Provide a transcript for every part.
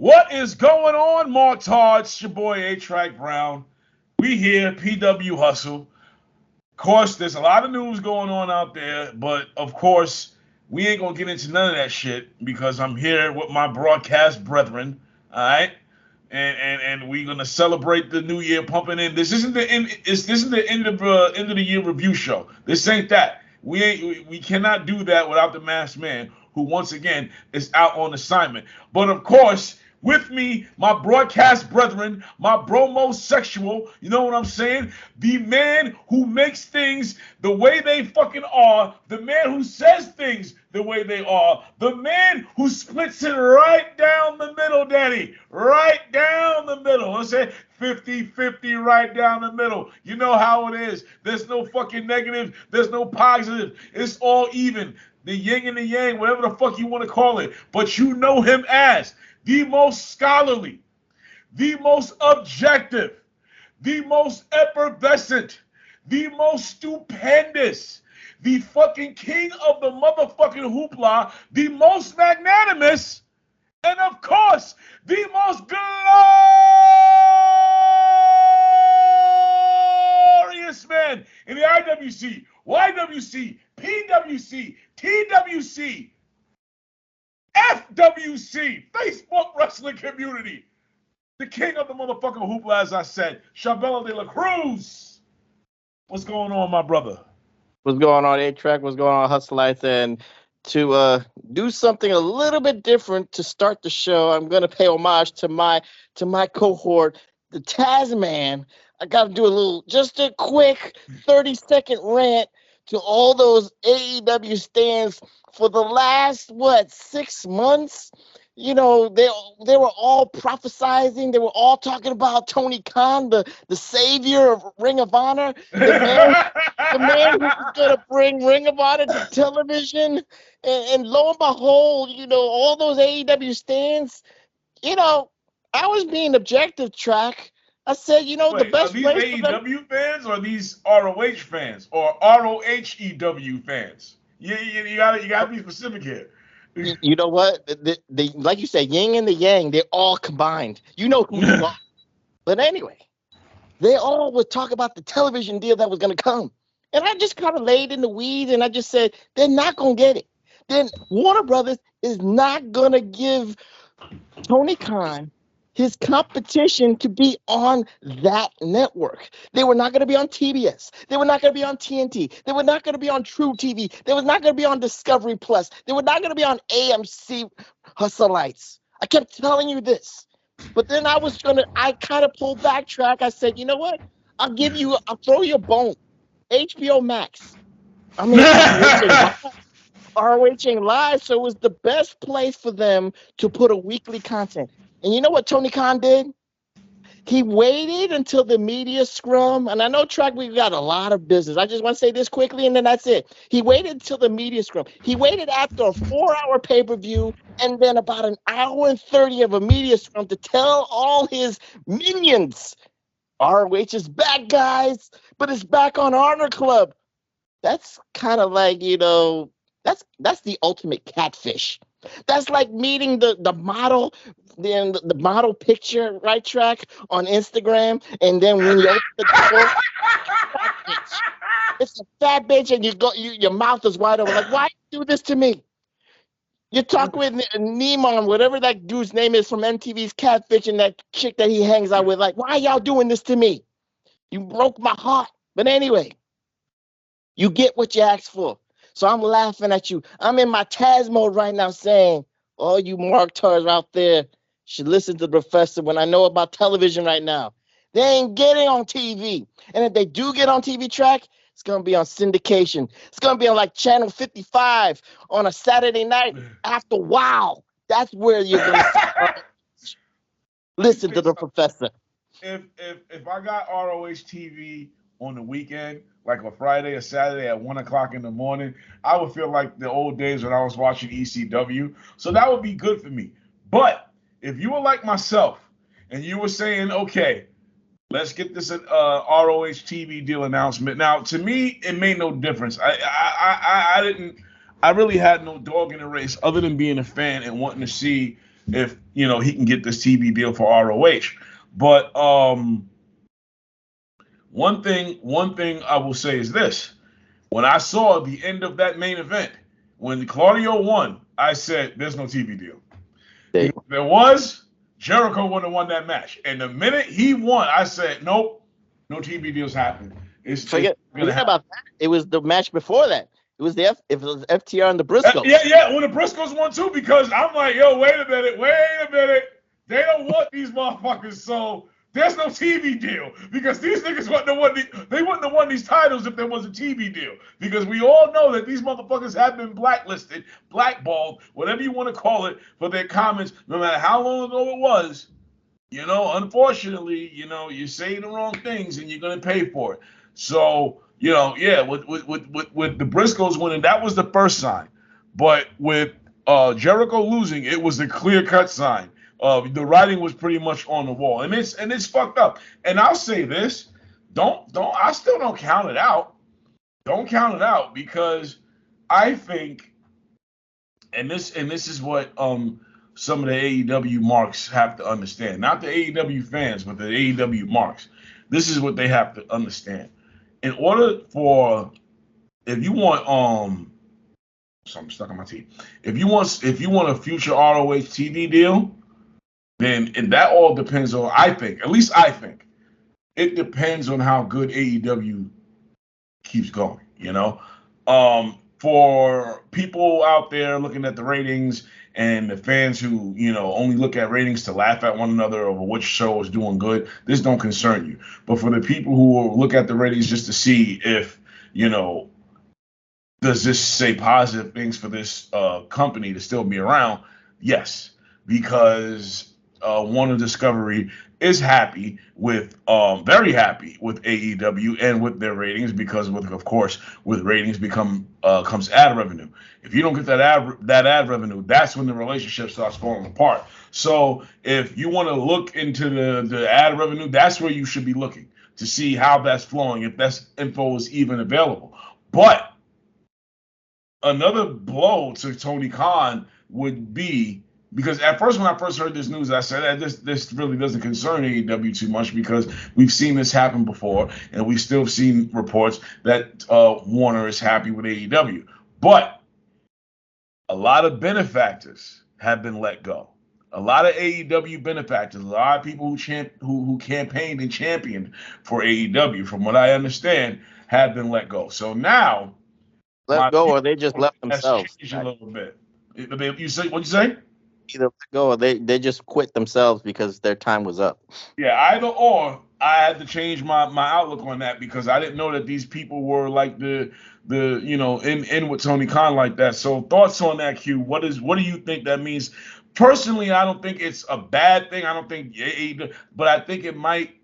What is going on, Mark Tards? It's your boy A-Track Brown. We here, PWHustle. Of course, there's a lot of news going on out there, but of course, we ain't gonna get into none of that shit because I'm here with my broadcast brethren. All right, and we're gonna celebrate the new year, pumping in. This isn't the end of the year review show. This ain't that. We cannot do that without the masked man, who once again is out on assignment. But of course, with me, my broadcast brethren, my bromosexual, you know what I'm saying? The man who makes things the way they fucking are, the man who says things the way they are, the man who splits it right down the middle, Daddy. Right down the middle. Let's say 50-50 right down the middle. You know how it is. There's no fucking negative. There's no positive. It's all even. The yin and the yang, whatever the fuck you want to call it. But you know him as the most scholarly, the most objective, the most effervescent, the most stupendous, the fucking king of the motherfucking hoopla, the most magnanimous, and of course, the most glorious man in the IWC, YWC, PWC, TWC, FWC, Facebook wrestling community. The king of the motherfucking hoopla, as I said, Chabelo de la Cruz. What's going on, my brother? What's going on, A-Track? What's going on, Hustleites? And to do something a little bit different to start the show, I'm going to pay homage to my cohort, the Tasman. I got to do just a quick 30-second rant to all those AEW stands for the last, 6 months. You know, they were all prophesizing. They were all talking about Tony Khan, the savior of Ring of Honor, the man who was going to bring Ring of Honor to television. And lo and behold, all those AEW stands, I was being objective, Track. I said, the best place. Are these AEW fans or these ROH fans or ROHEW fans? You gotta be specific here. You know what? The like you said, yin and the yang, they're all combined. You know who you are. But anyway, they all would talk about the television deal that was going to come. And I just kind of laid in the weeds and I just said, they're not going to get it. Then Warner Brothers is not going to give Tony Khan his competition to be on that network. They were not going to be on TBS. They were not going to be on TNT. They were not going to be on True TV. They were not going to be on Discovery Plus. They were not going to be on AMC Hustleites. I kept telling you this. But then I kind of pulled back Track. I said, you know what? I'll throw you a bone. HBO Max. I mean, ROH ain't live, so it was the best place for them to put a weekly content. And you know what Tony Khan did? He waited until the media scrum, and I know, Track, we got a lot of business. I just want to say this quickly, and then that's it. He waited until the media scrum. He waited after a 4-hour pay-per-view and then about an hour and 30 of a media scrum to tell all his minions, ROH is back, guys, but it's back on Honor Club. That's kind of like, that's the ultimate catfish. That's like meeting the model, then the model picture, right, Track, on Instagram, and then when you open the door, it's a fat bitch, and your mouth is wide open. Like, why you do this to me? You talk with Neiman, whatever that dude's name is from MTV's Catfish, and that chick that he hangs out with. Like, why y'all doing this to me? You broke my heart. But anyway, you get what you asked for. So I'm laughing at you. I'm in my Taz mode right now saying, all you Mark-tards out there should listen to the professor when I know about television right now. They ain't getting on TV. And if they do get on TV, Track, it's going to be on syndication. It's going to be on like Channel 55 on a Saturday night after WOW. That's where you're going to listen to the professor. If I got ROH TV on the weekend, like a Friday or Saturday at 1 o'clock in the morning, I would feel like the old days when I was watching ECW. So that would be good for me. But if you were like myself and you were saying, okay, let's get this ROH TV deal announcement. Now, to me, it made no difference. I really had no dog in the race other than being a fan and wanting to see if he can get this TV deal for ROH. But one thing I will say is this: when I saw the end of that main event, when Claudio won, I said, "There's no TV deal." If there was, Jericho would have won that match. And the minute he won, I said, "Nope, no TV deals happening." Forget about that. It was the match before that. It was FTR and the Briscoes. Yeah, when the Briscoes won too, because I'm like, yo, wait a minute. They don't want these motherfuckers, so there's no TV deal. Because these niggas they wouldn't have won these titles if there was a TV deal. Because we all know that these motherfuckers have been blacklisted, blackballed, whatever you want to call it, for their comments, no matter how long ago it was. Unfortunately, you say the wrong things and you're gonna pay for it. So, with the Briscoes winning, that was the first sign. But with Jericho losing, it was a clear-cut sign. The writing was pretty much on the wall, and it's fucked up. And I'll say this: I still don't count it out. Don't count it out, because I think, and this is what some of the AEW marks have to understand. Not the AEW fans, but the AEW marks. This is what they have to understand. In order for, if you want something stuck on my teeth. If you want a future ROH TV deal, then that all depends on, at least I think, it depends on how good AEW keeps going, For people out there looking at the ratings and the fans who, only look at ratings to laugh at one another over which show is doing good, this don't concern you. But for the people who will look at the ratings just to see if, does this say positive things for this company to still be around? Yes, because Warner Discovery is very happy with AEW and with their ratings, because with ratings comes ad revenue. If you don't get that ad revenue, that's when the relationship starts falling apart. So if you want to look into the ad revenue, that's where you should be looking to see how that's flowing, if that info is even available. But another blow to Tony Khan would be, because at first, when I first heard this news, I said that this really doesn't concern AEW too much, because we've seen this happen before, and we've still seen reports that Warner is happy with AEW. But a lot of benefactors have been let go. A lot of AEW benefactors, a lot of people who campaigned and championed for AEW, from what I understand, have been let go. So now, let go, or they just left themselves. A little bit. What'd you say? Either let go, or they just quit themselves because their time was up. Yeah, either or. I had to change my outlook on that, because I didn't know that these people were like the in with Tony Khan like that. So thoughts on that, Q? What do you think that means? Personally, I don't think it's a bad thing. I don't think but I think it might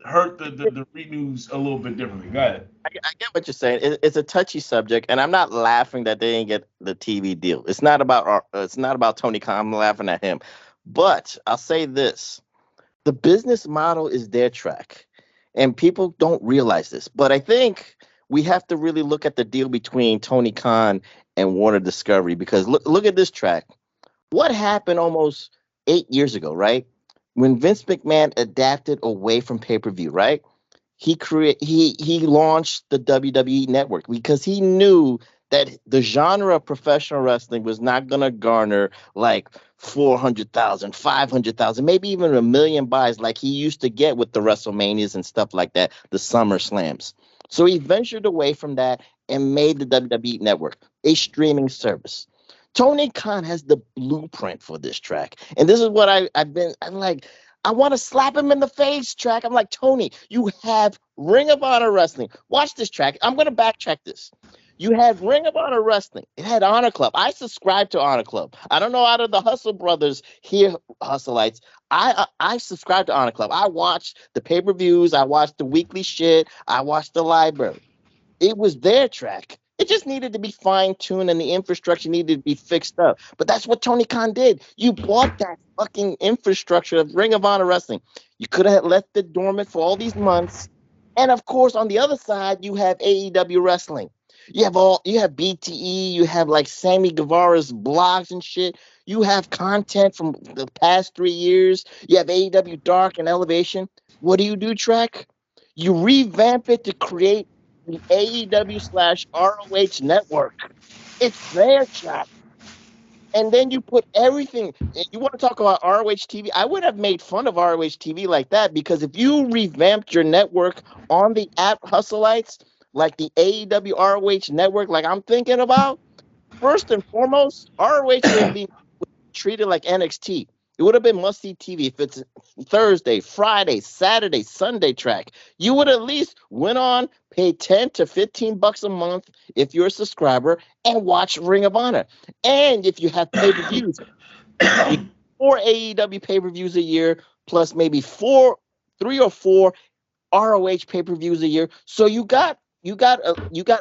hurt the renews a little bit differently. Go ahead. I get what you're saying. It's a touchy subject, and I'm not laughing that they didn't get the TV deal. It's not about Tony Khan. I'm laughing at him. But I'll say this: the business model is their track, and people don't realize this. But I think we have to really look at the deal between Tony Khan and Warner Discovery, because look at this track. What happened almost 8 years ago, right? When Vince McMahon adapted away from pay-per-view, right? He launched the WWE Network, because he knew that the genre of professional wrestling was not going to garner like 400,000, 500,000, maybe even 1 million buys like he used to get with the WrestleManias and stuff like that, the Summer Slams. So he ventured away from that and made the WWE Network, a streaming service. Tony Khan has the blueprint for this track. And this is what I'm like, I want to slap him in the face, track. I'm like, Tony, you have Ring of Honor Wrestling. Watch this track. I'm going to backtrack this. You had Ring of Honor Wrestling. It had Honor Club. I subscribe to Honor Club. I don't know out of the Hustle brothers here, Hustleites. I subscribe to Honor Club. I watched the pay-per-views. I watched the weekly shit. I watched the library. It was their track. It just needed to be fine-tuned, and the infrastructure needed to be fixed up. But that's what Tony Khan did. You bought that fucking infrastructure of Ring of Honor Wrestling. You could have left it dormant for all these months. And, of course, on the other side, you have AEW Wrestling. You have BTE. You have, like, Sammy Guevara's blogs and shit. You have content from the past 3 years. You have AEW Dark and Elevation. What do, Track? You revamp it to create the AEW/ROH network. It's there, Track. And then you put everything. You want to talk about ROH TV? I would have made fun of ROH TV like that because if you revamped your network on the app Hustleites, like the AEW ROH network, like I'm thinking about, first and foremost, ROH would be treated like NXT. It would have been must-see TV if it's Thursday, Friday, Saturday, Sunday Track. You would at least went on, pay 10 to 15 bucks a month if you're a subscriber and watch Ring of Honor. And if you have pay-per-views, you 4 AEW pay-per-views a year plus maybe 3 or 4 ROH pay-per-views a year. So you got a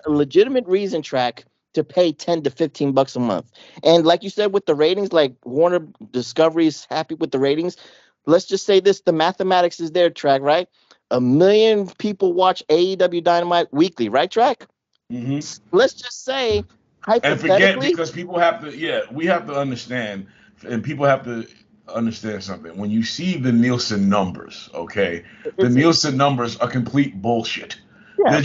legitimate reason, Track, to pay 10 to 15 bucks a month. And like you said, with the ratings, like Warner Discovery is happy with the ratings. Let's just say this, the mathematics is there, Track, right? 1 million people watch AEW Dynamite weekly, right, Track? Mm-hmm. Let's just say, And forget, hypothetically, because people have to, we have to understand, and people have to understand something. When you see the Nielsen numbers, okay, the Nielsen numbers are complete bullshit. yeah,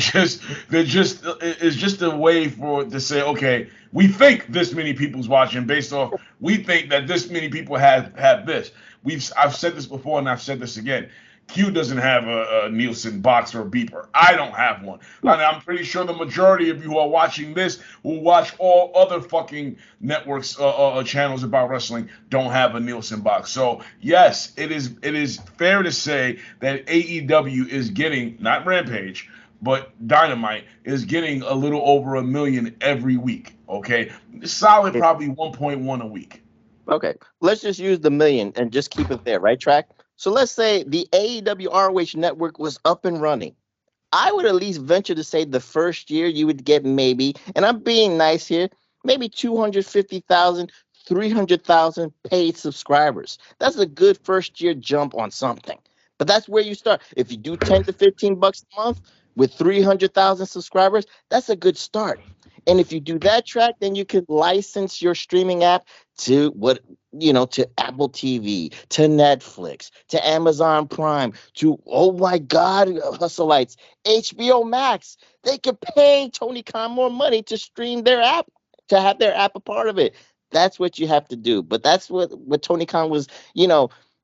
It's just a way for to say, okay, we think this many people's watching based off, we think that this many people have this. I've said this before and I've said this again. Q doesn't have a Nielsen box or a beeper. I don't have one. And I'm pretty sure the majority of you who are watching this, who watch all other fucking networks, channels about wrestling, don't have a Nielsen box. So yes, it is fair to say that AEW is getting, not Rampage, but Dynamite is getting a little over 1 million every week. Okay, solid, probably 1.1 a week. Okay, let's just use the million and just keep it there, right, Track? So let's say the AEW ROH network was up and running. I would at least venture to say the first year you would get maybe, and I'm being nice here, maybe 250,000, 300,000 paid subscribers. That's a good first year jump on something. But that's where you start. If you do 10 to 15 bucks a month with 300,000 subscribers, that's a good start. And if you do that, Track, then you could license your streaming app to to Apple TV, to Netflix, to Amazon Prime, to, oh my God, Hustleites, HBO Max. They could pay Tony Khan more money to stream their app, to have their app a part of it. That's what you have to do. But that's what Tony Khan was,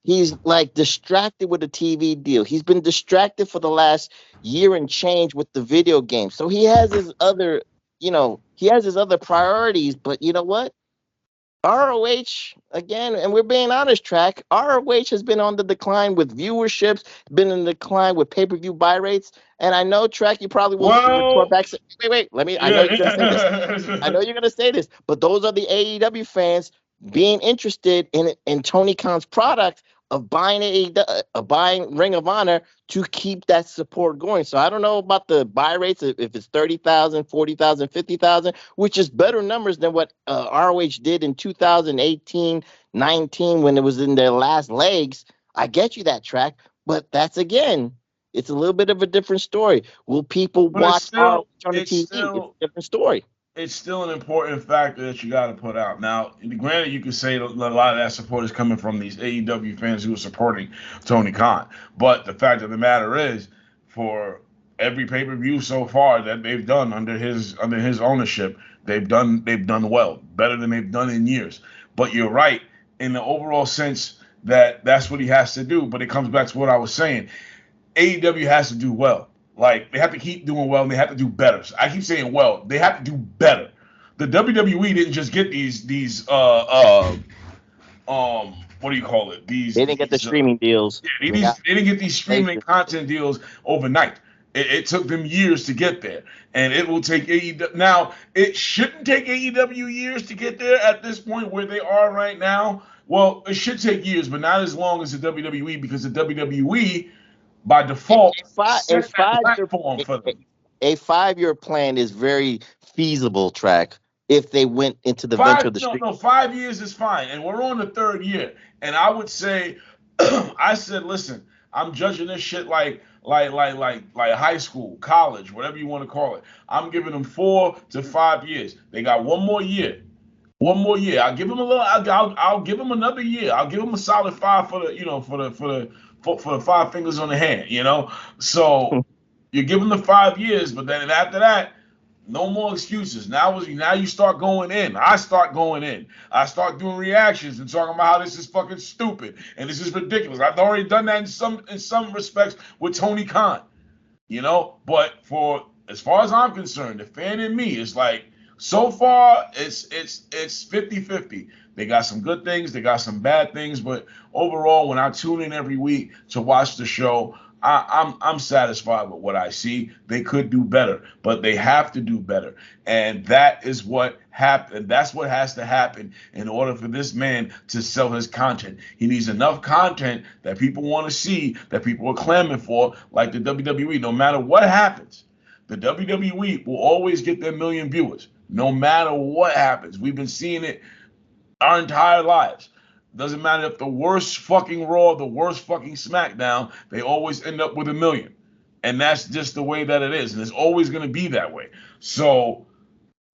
he's like distracted with the TV deal. He's been distracted for the last year and change with the video game. So he has his other priorities, but you know what? ROH, again, and we're being honest, Track, ROH has been on the decline with viewerships, been in decline with pay-per-view buy rates. And I know, Track, you probably will report back. Wait, I know you're going to say this. I know you're going to say this, but those are the AEW fans being interested in Tony Khan's product of buying buying Ring of Honor to keep that support going. So I don't know about the buy rates, if it's 30,000, 40,000, 50,000, which is better numbers than what ROH did in 2018, 19 when it was in their last legs. I get you that, Track, but that's, again, it's a little bit of a different story. Will people watch ROH on the TV? It's a different story. It's still an important factor that you got to put out. Now, granted, you could say a lot of that support is coming from these AEW fans who are supporting Tony Khan. But the fact of the matter is, for every pay-per-view so far that they've done under his ownership, they've done well, better than they've done in years. But you're right in the overall sense that that's what he has to do. But it comes back to what I was saying. AEW has to do well. Like, they have to keep doing well, and they have to do better. So I keep saying well. They have to do better. The WWE didn't just get these what do you call it? They didn't get the streaming deals. Yeah, they didn't get these streaming content deals overnight. It took them years to get there, and it will take AEW. Now, it shouldn't take AEW years to get there at this point where they are right now. Well, it should take years, but not as long as the WWE, because the WWE, by default, a 5-year plan is very feasible, Track, if they went into the venture of the street. No, 5 years is fine, and we're on the 3rd year. And I would say, I said, listen, I'm judging this shit like high school, college, whatever you want to call it. I'm giving them 4 to 5 years. They got one more year. One more year. I'll give him a little. I'll give him another year. I'll give him a solid 5 for the for the 5 fingers on the hand. So you give him the 5 years, but then after that, no more excuses. Now you start going in. I start going in. I start doing reactions and talking about how this is fucking stupid and this is ridiculous. I've already done that in some respects with Tony Khan. But as far as I'm concerned, the fan in me is like, so far it's 50-50. They got some good things, they got some bad things, but overall, when I tune in every week to watch the show, I'm satisfied with what I see. They could do better, but they have to do better, and that is what happened. That's what has to happen in order for this man to sell his content. He needs enough content that people want to see, that people are clamoring for, like the WWE. No matter what happens, the WWE will always get their million viewers. No matter what happens, we've been seeing it our entire lives. Doesn't matter if the worst fucking Raw, the worst fucking SmackDown, they always end up with 1 million. And that's just the way that it is. And it's always going to be that way. So,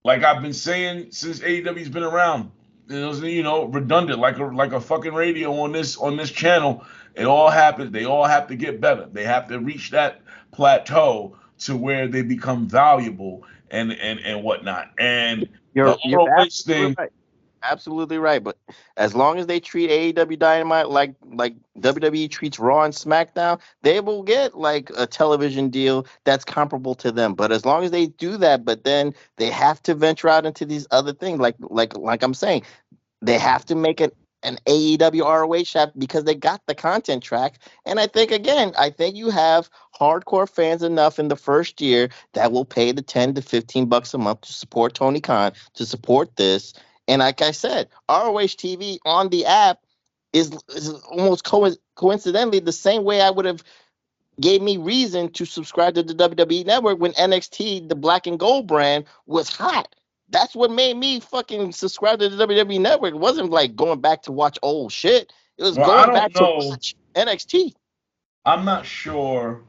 like I've been saying since AEW's been around, redundant, like a fucking radio on this channel. It all happens. They all have to get better. They have to reach that plateau to where they become valuable and whatnot. And You're the ROH absolutely thing. right. Absolutely right. But as long as they treat AEW Dynamite like WWE treats Raw and SmackDown, they will get like a television deal that's comparable to them. But as long as they do that, but then they have to venture out into these other things, like I'm saying, they have to make an AEW ROH app because they got the content track. And I think you have hardcore fans enough in the first year that will pay the $10 to $15 a month to support Tony Khan, to support this. And like I said, ROH TV on the app is almost coincidentally the same way I would have gave me reason to subscribe to the WWE Network when NXT, the black and gold brand, was hot. That's what made me fucking subscribe to the WWE Network. It wasn't like going back to watch old shit. It was Well, I going don't back to know. watch NXT. I'm not sure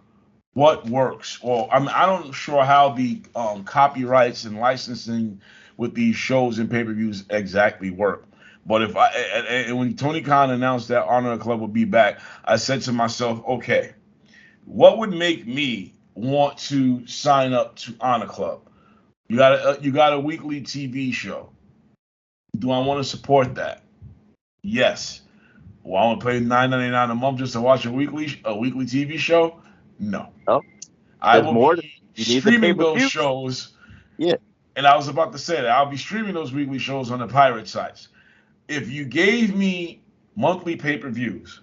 what works. Well, I don't sure how the copyrights and licensing with these shows and pay-per-views exactly work. But when Tony Khan announced that Honor Club would be back, I said to myself, okay, what would make me want to sign up to Honor Club? You got a weekly TV show. Do I want to support that? Yes. Well, I want to pay $9.99 a month just to watch a weekly TV show? No. Oh, I there's will more. be You need the streaming those pay-per-view. shows. Yeah. And I was about to say that I'll be streaming those weekly shows on the pirate sites. If you gave me monthly pay-per-views,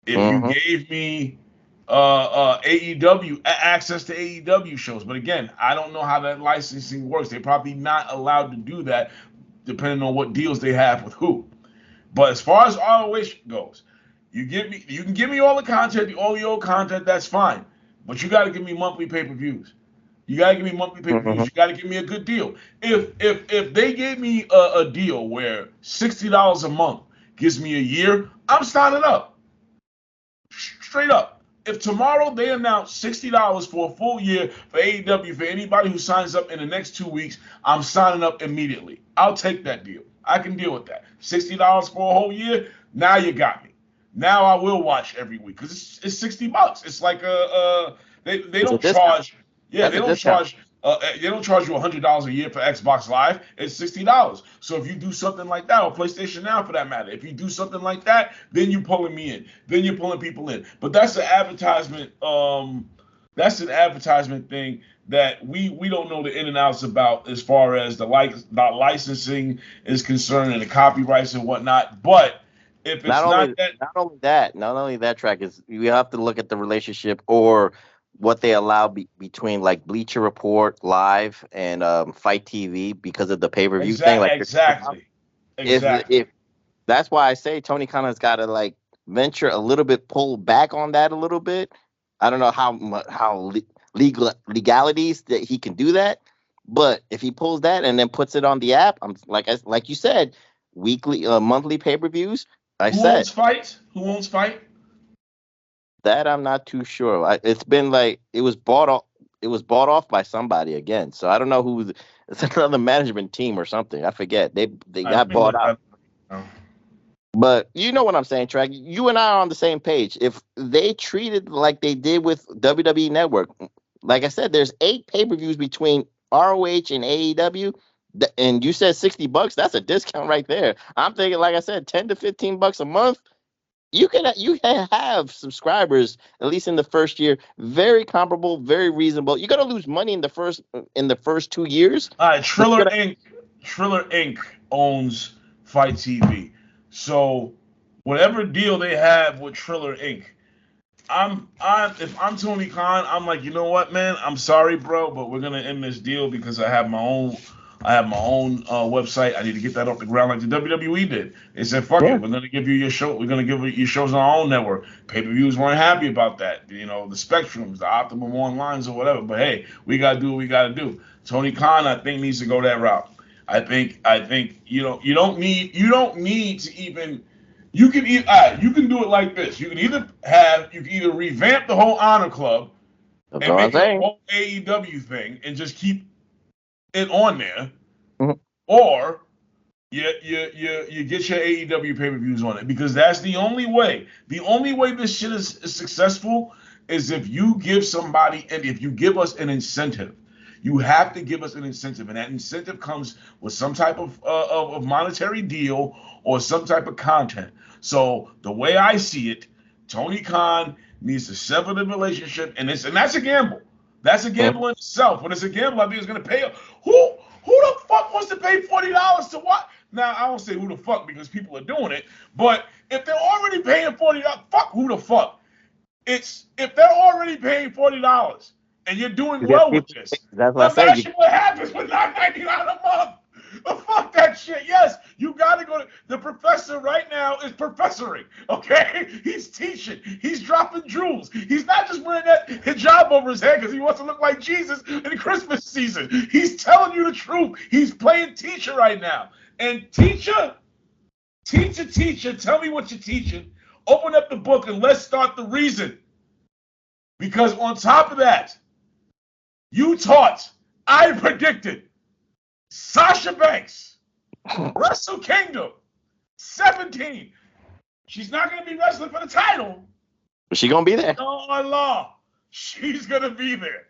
if you gave me AEW access to AEW shows, but again, I don't know how that licensing works. They're probably not allowed to do that, depending on what deals they have with who. But as far as ROH goes, you can give me all the content, all the old content. That's fine, but you got to give me monthly pay-per-views. You got to give me monthly pay-per-views. You got to give me a good deal. If they gave me a deal where $60 a month gives me a year, I'm signing up. Straight up. If tomorrow they announce $60 for a full year for AEW for anybody who signs up in the next 2 weeks, I'm signing up immediately. I'll take that deal. I can deal with that. $60 for a whole year, now you got me. Now I will watch every week because it's $60. It's like they don't charge. Yeah, they don't charge. They don't charge you $100 a year for Xbox Live. It's $60. So if you do something like that, or PlayStation Now for that matter, if you do something like that, then you're pulling me in. Then you're pulling people in. But that's an advertisement. That's an advertisement thing that we don't know the in and outs about as far as the licensing is concerned and the copyrights and whatnot. But if it's not only that track is you have to look at the relationship or what they allow between like Bleacher Report Live and Fight TV because of the pay-per-view thing. Like exactly. If that's why I say Tony Khan has got to like venture a little bit, pull back on that a little bit. I don't know how legalities that he can do that, but if he pulls that and then puts it on the app, I'm like you said, weekly, monthly pay-per-views. Who owns Fight? That I'm not too sure. It's been like it was bought it was bought off by somebody again. So I don't know who. It's another management team or something. I forget. They got bought out. But you know what I'm saying, Track. You and I are on the same page. If they treated like they did with WWE Network, like I said, there's 8 pay-per-views between ROH and AEW, and you said $60. That's a discount right there. I'm thinking, like I said, $10 to $15 a month. You can have subscribers at least in the first year, very comparable, very reasonable. You're gonna lose money in the first 2 years. All right, Triller Inc. owns Fight TV, so whatever deal they have with Triller Inc. If I'm Tony Khan, I'm like, you know what, man? I'm sorry, bro, but we're gonna end this deal because I have my own website. I need to get that off the ground like the WWE did. They said, fuck it, we're gonna give you your show. We're gonna give you your shows on our own network. Pay-per-views weren't happy about that. You know, the Spectrums, the Optimum Onlines or whatever. But hey, we gotta do what we gotta do. Tony Khan, I think, needs to go that route. I think you don't need to even. You can do it like this. You can either revamp the whole Honor Club and make a whole AEW thing and just keep it on there, or you get your AEW pay-per-views on it, because that's the only way. The only way this shit is successful is if you give somebody, and if you give us an incentive. You have to give us an incentive, and that incentive comes with some type of monetary deal or some type of content. So the way I see it, Tony Khan needs to sever the relationship, and that's a gamble. That's a gamble in itself. When it's a gamble, I think it's going to pay. Who the fuck wants to pay $40 to what? Now, I don't say who the fuck because people are doing it, but if they're already paying $40, fuck who the fuck. If they're already paying $40 and you're doing well with this, that's what I said. Imagine what happens with $9.99 a month. Fuck that shit. Yes, you got to go to the professor right now is professoring. Okay, he's teaching. He's dropping jewels. He's not just wearing that hijab over his head because he wants to look like Jesus in Christmas season. He's telling you the truth. He's playing teacher right now. And teacher, tell me what you're teaching. Open up the book and let's start the reason. Because on top of that, you taught, I predicted, Sasha Banks, Wrestle Kingdom, 17. She's not going to be wrestling for the title. But she's going to be there. On law, she's going to be there.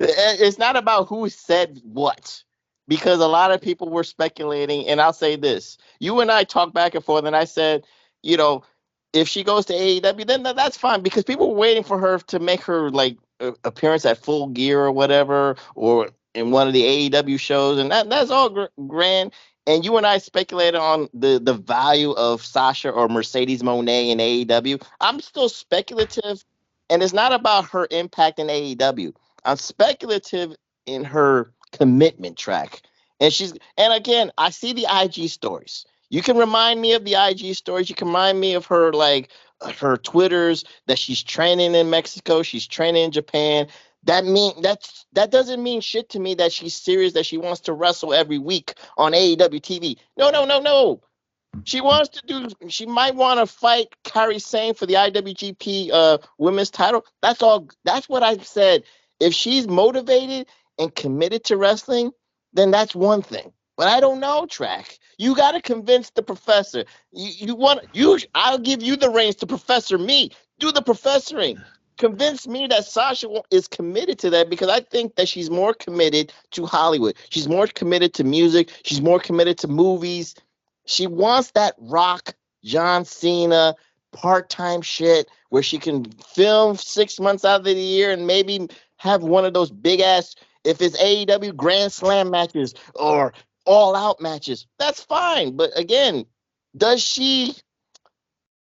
It's not about who said what, because a lot of people were speculating, and I'll say this. You and I talked back and forth, and I said, you know, if she goes to AEW, then that's fine, because people were waiting for her to make her, like, appearance at Full Gear or whatever, or in one of the AEW shows, and that's all grand. And you and I speculated on the value of Sasha or Mercedes Moné in AEW. I'm still speculative, and it's not about her impact in AEW. I'm speculative in her commitment track. And again, I see the IG stories. You can remind me of the IG stories. You can remind me of her, like, her Twitters, that she's training in Mexico, she's training in Japan. That doesn't mean shit to me that she's serious, that she wants to wrestle every week on AEW TV. No. She might want to fight Kairi Sane for the IWGP women's title. That's all. That's what I've said. If she's motivated and committed to wrestling, then that's one thing. But I don't know, Track. You got to convince the professor. I'll give you the reins to professor me. Do the professoring. Convince me that Sasha is committed to that, because I think that she's more committed to Hollywood. She's more committed to music. She's more committed to movies. She wants that Rock, John Cena, part-time shit where she can film 6 months out of the year and maybe have one of those big-ass, if it's AEW Grand Slam matches or all-out matches. That's fine. But again, does she...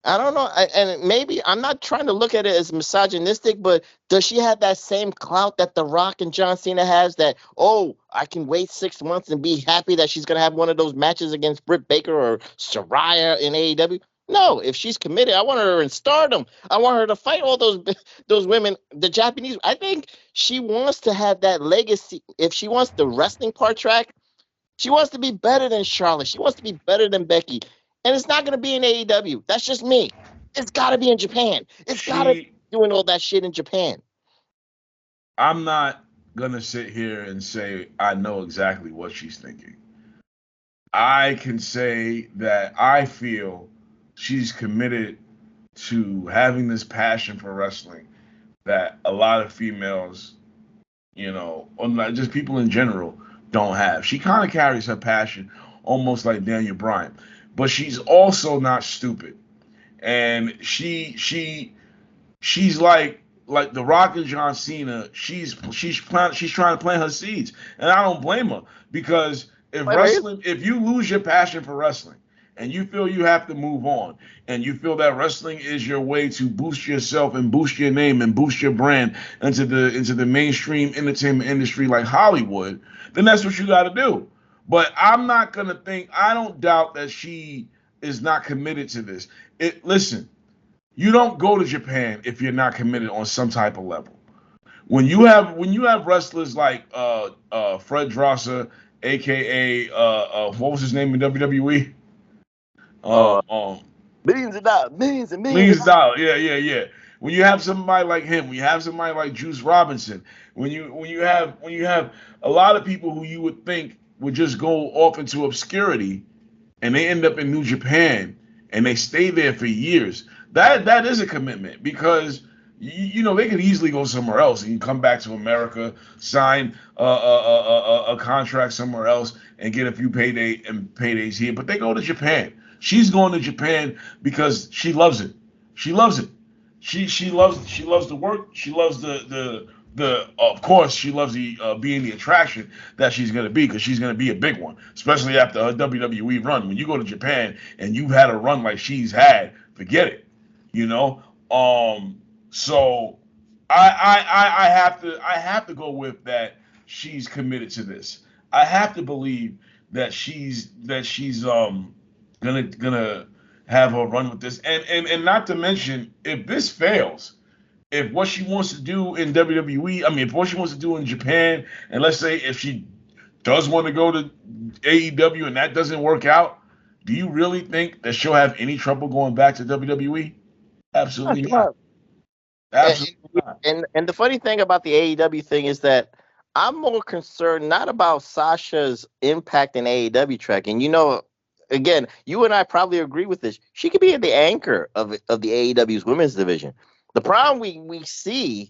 I don't know, and maybe I'm not trying to look at it as misogynistic, but does she have that same clout that The Rock and John Cena has, that, I can wait 6 months and be happy that she's going to have one of those matches against Britt Baker or Saraya in AEW? No, if she's committed, I want her in Stardom. I want her to fight all those women, the Japanese. I think she wants to have that legacy. If she wants the wrestling part track, she wants to be better than Charlotte. She wants to be better than Becky. And it's not going to be in AEW. That's just me. It's got to be in Japan. It's got to be doing all that shit in Japan. I'm not gonna sit here and say I know exactly what she's thinking. I can say that I feel she's committed to having this passion for wrestling that a lot of females, or not just people in general, don't have. She kind of carries her passion almost like Daniel Bryan, but she's also not stupid, and she's like The Rock and John Cena. She's trying to plant her seeds, and I don't blame her because if you lose your passion for wrestling and you feel you have to move on and you feel that wrestling is your way to boost yourself and boost your name and boost your brand into the mainstream entertainment industry like Hollywood, then that's what you got to do. But I don't doubt that she is not committed to this. Listen, you don't go to Japan if you're not committed on some type of level. When you have wrestlers like Fred Drosser, aka what was his name in WWE? Uh, Um, millions of dollars, millions and millions Millions of of dollars. dollars. Yeah, yeah, yeah. When you have somebody like him, when you have somebody like Juice Robinson, when you have a lot of people who you would think would just go off into obscurity, and they end up in New Japan and they stay there for years. That is a commitment because they could easily go somewhere else and come back to America, sign a contract somewhere else, and get a few paydays here. But they go to Japan. She's going to Japan because she loves it. She loves it. She loves the work. She loves the of course she loves the being the attraction that she's going to be because she's going to be a big one, especially after her WWE run. When you go to Japan and you've had a run like she's had, forget it. You know. So I have to go with that. She's committed to this. I have to believe that she's gonna have her run with this, and not to mention if this fails, if what she wants to do in WWE, I mean, if what she wants to do in Japan, and let's say if she does want to go to AEW and that doesn't work out, do you really think that she'll have any trouble going back to WWE? Absolutely not. And, Absolutely not. and the funny thing about the AEW thing is that I'm more concerned not about Sasha's impact in AEW track. And again, you and I probably agree with this. She could be the anchor of the AEW's women's division. The problem we see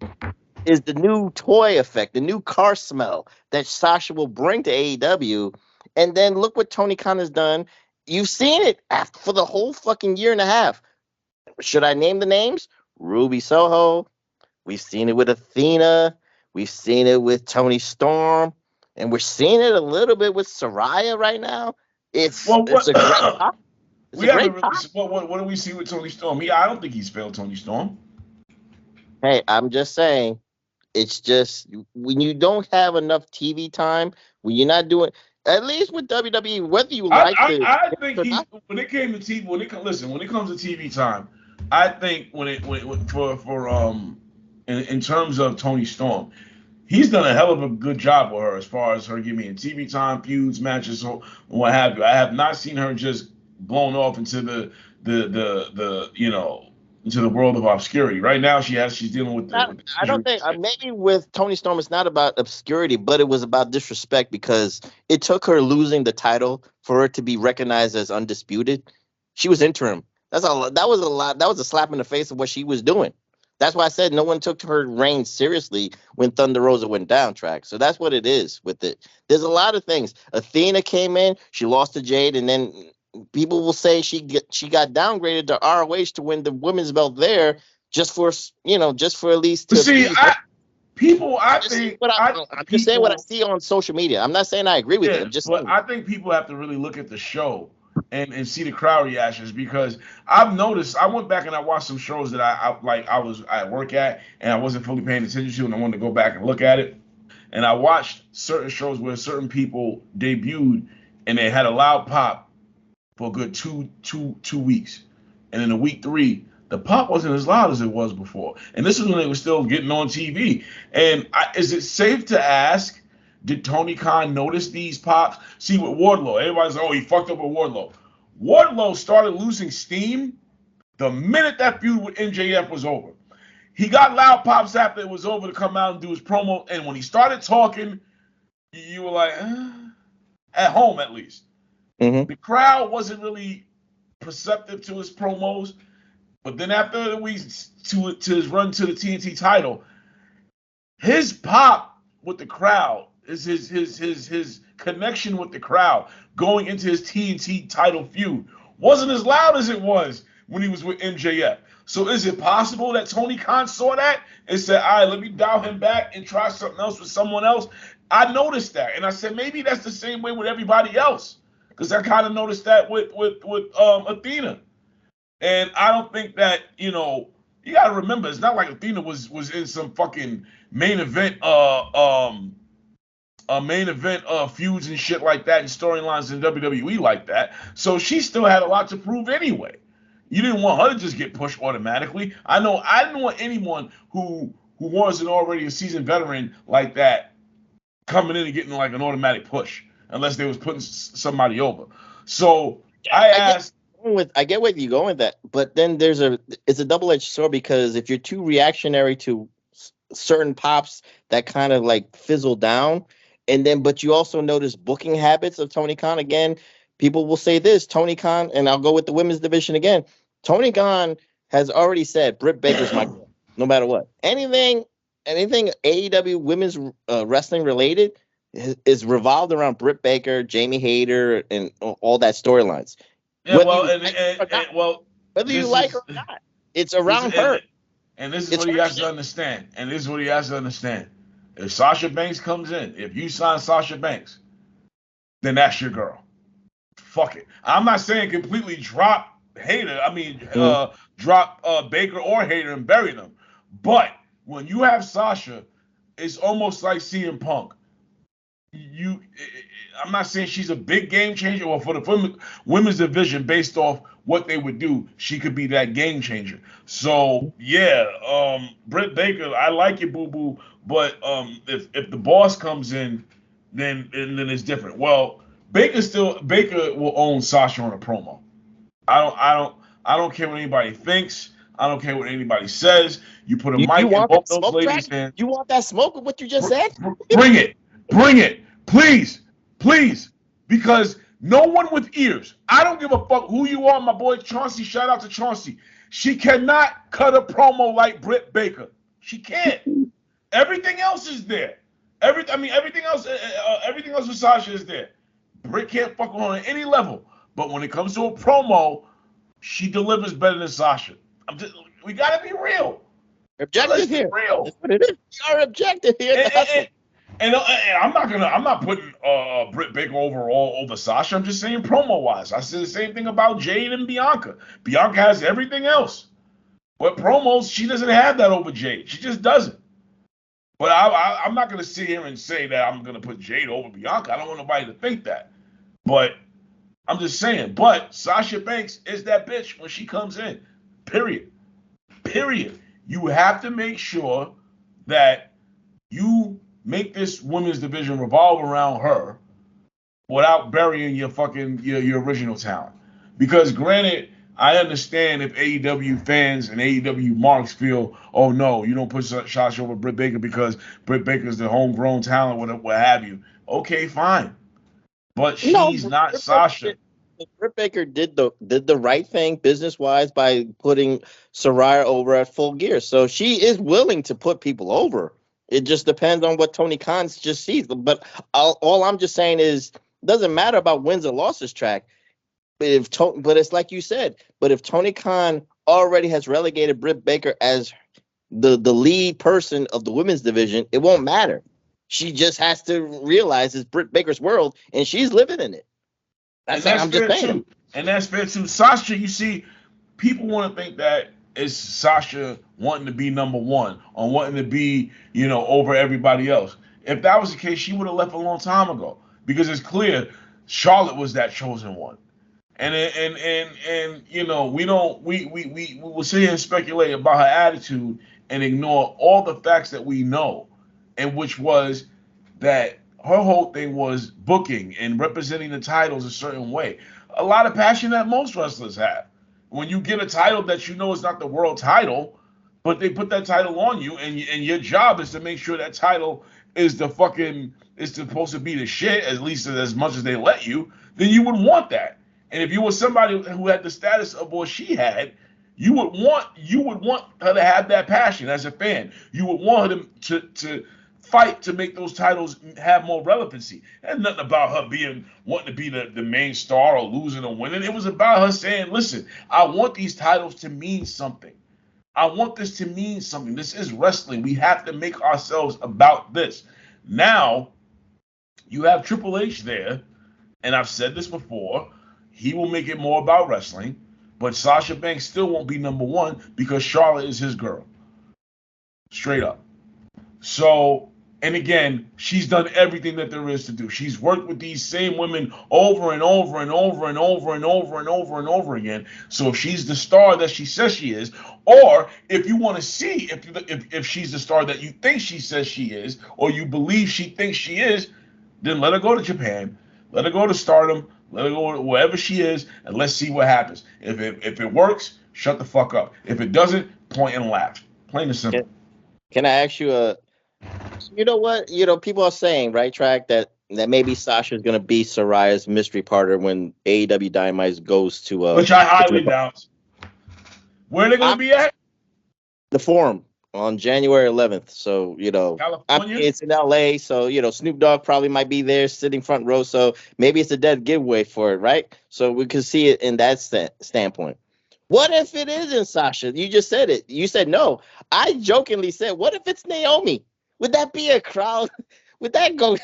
is the new toy effect, the new car smell that Sasha will bring to AEW. And then look what Tony Khan has done. You've seen it for the whole fucking year and a half. Should I name the names? Ruby Soho. We've seen it with Athena. We've seen it with Tony Storm. And we're seeing it a little bit with Soraya right now. It's Well, it's what a great pop. It's we a haven't great really pop. what do we see with Tony Storm? I don't think he's failed Tony Storm. Hey, I'm just saying, it's just when you don't have enough TV time, when you're not doing, at least with WWE, whether you I, like the I, I think or he's not. when it came to TV when it comes to TV time, I think for in terms of Tony Storm, he's done a hell of a good job with her as far as her giving TV time, feuds, matches, or what have you. I have not seen her just blown off into the into the world of obscurity. Right now, she's dealing with the Not, with the I don't injury. think maybe with Tony Storm, it's not about obscurity, but it was about disrespect because it took her losing the title for her to be recognized as undisputed. She was interim. That was a lot. That was a slap in the face of what she was doing. That's why I said no one took her reign seriously when Thunder Rosa went down track. So that's what it is with it. There's a lot of things. Athena came in, she lost to Jade, and then people will say she got downgraded to ROH to win the women's belt there just for at least But to see, appease. I'm just saying what I people. see on social media. I'm not saying I agree with it. Yeah, I'm just but saying. I think people have to really look at the show and see the crowd reactions because I've noticed. I went back and I watched some shows that I was at work at and I wasn't fully paying attention to, and I wanted to go back and look at it. And I watched certain shows where certain people debuted and they had a loud pop for a good two weeks, and in the week three, the pop wasn't as loud as it was before. And this is when they were still getting on TV. And is it safe to ask? Did Tony Khan notice these pops? See, with Wardlow, everybody's like, oh, he fucked up with Wardlow. Wardlow started losing steam the minute that feud with NJF was over. he got loud pops after it was over to come out and do his promo. And when he started talking, you were like, at home at least. Mm-hmm. The crowd wasn't really perceptive to his promos. But then after the weeks to his run to the TNT title, his pop with the crowd is his connection with the crowd going into his TNT title feud wasn't as loud as it was when he was with MJF. So is it possible that Tony Khan saw that and said, all right, let me dial him back and try something else with someone else? I noticed that. And I said, maybe that's the same way with everybody else. Because I kind of noticed that with Athena. And I don't think that, you got to remember, it's not like Athena was in some fucking main event feuds and shit like that and storylines in WWE like that. So she still had a lot to prove anyway. You didn't want her to just get pushed automatically. I didn't want anyone who wasn't already a seasoned veteran like that coming in and getting like an automatic push unless they was putting somebody over. So I get where you're going with that, but then it's a double-edged sword because if you're too reactionary to certain pops that kind of like fizzle down, but you also notice booking habits of Tony Khan again. People will say this, Tony Khan, and I'll go with the women's division again. Tony Khan has already said Britt Baker's my girl, no matter what. Anything AEW women's wrestling related is revolved around Britt Baker, Jamie Hayter, and all that storylines. Yeah, whether you like her or not, it's around her. And this is what he has to understand. If Sasha Banks comes in, if you sign Sasha Banks, then that's your girl. Fuck it. I'm not saying completely drop Hayter. I mean, drop Baker or Hayter and bury them. But when you have Sasha, it's almost like CM Punk. I'm not saying she's a big game changer, or for the women's division, based off what they would do, she could be that game changer. So yeah, Britt Baker, I like you, boo boo, but if the boss comes in, then it's different. Well, Baker will own Sasha on a promo. I don't care what anybody thinks. I don't care what anybody says. You put a mic in both those ladies' hands. You want that smoke with what you just said? Bring it, please, because no one with ears. I don't give a fuck who you are, my boy Chauncey. Shout out to Chauncey. She cannot cut a promo like Britt Baker. She can't. Everything else is there. Everything else with Sasha is there. Britt can't fuck on any level, but when it comes to a promo, she delivers better than Sasha. We gotta be real. Objective here. Real. That's what it is. We are objective here. And I'm not putting Britt Baker over Sasha. I'm just saying promo wise. I said the same thing about Jade and Bianca. Bianca has everything else, but promos she doesn't have that over Jade. She just doesn't. But I'm not gonna sit here and say that I'm gonna put Jade over Bianca. I don't want nobody to think that. But I'm just saying. But Sasha Banks is that bitch when she comes in. Period. You have to make sure that you make this women's division revolve around her without burying your original talent. Because granted, I understand if AEW fans and AEW marks feel, oh no, you don't put Sasha over Britt Baker because Britt Baker's the homegrown talent, what have you. Okay, fine. But she's not Sasha. Britt Baker did the right thing business-wise by putting Saraya over at Full Gear. So she is willing to put people over. It just depends on what Tony Khan just sees. But all I'm just saying is it doesn't matter about wins or losses track. But it's like you said. But if Tony Khan already has relegated Britt Baker as the lead person of the women's division, it won't matter. She just has to realize it's Britt Baker's world, and she's living in it. That's fair too. And that's fair too. Sasha, you see, people want to think that it's Sasha wanting to be number one or wanting to be, over everybody else. If that was the case, she would have left a long time ago because it's clear Charlotte was that chosen one. And we will sit here and speculate about her attitude and ignore all the facts that we know, and which was that her whole thing was booking and representing the titles a certain way. A lot of passion that most wrestlers have. When you get a title that you know is not the world title, but they put that title on you, and your job is to make sure that title is supposed to be the shit, at least as much as they let you. Then you would want that. And if you were somebody who had the status of what she had, you would want her to have that passion as a fan. You would want her to fight to make those titles have more relevancy. And nothing about her wanting to be the main star or losing or winning. It was about her saying, listen, I want these titles to mean something. I want this to mean something. This is wrestling. We have to make ourselves about this. Now, you have Triple H there, and I've said this before, he will make it more about wrestling, but Sasha Banks still won't be number one because Charlotte is his girl. Straight up. So, and again, she's done everything that there is to do. She's worked with these same women over and over and over and over and over and over and over again. So if she's the star that she says she is, or if you want to see if she's the star that you think she says she is, or you believe she thinks she is, then let her go to Japan. Let her go to Stardom. Let her go wherever she is, and let's see what happens. If it works, shut the fuck up. If it doesn't, point and laugh. Plain and simple. Can I ask you you know what? People are saying, right, Track, that maybe Sasha's going to be Soraya's mystery partner when AEW Dynamite goes to... Which I highly doubt. Where are they going to be at? The Forum on January 11th. So, California? It's in LA. So, Snoop Dogg probably might be there sitting front row. So maybe it's a dead giveaway for it, right? So we can see it in that standpoint. What if it isn't Sasha? You just said it. You said no. I jokingly said, what if it's Naomi? Would that be a crowd? Would that go? Would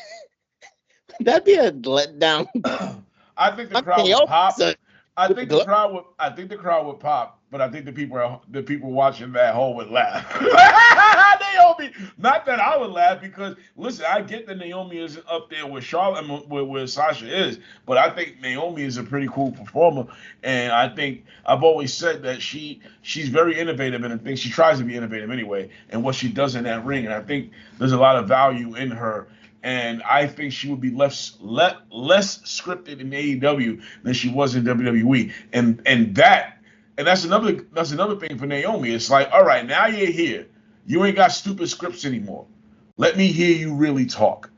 that be a letdown? I think the crowd would pop. I think the crowd would pop, but I think the people watching that hole would laugh. Naomi, not that I would laugh, because listen, I get that Naomi isn't up there with Charlotte, where Sasha is, but I think Naomi is a pretty cool performer, and I think I've always said that she's very innovative, and I think she tries to be innovative anyway, and what she does in that ring, and I think there's a lot of value in her. And I think she would be less scripted in AEW than she was in WWE. And that's another thing for Naomi. It's like, all right, now you're here. You ain't got stupid scripts anymore. Let me hear you really talk.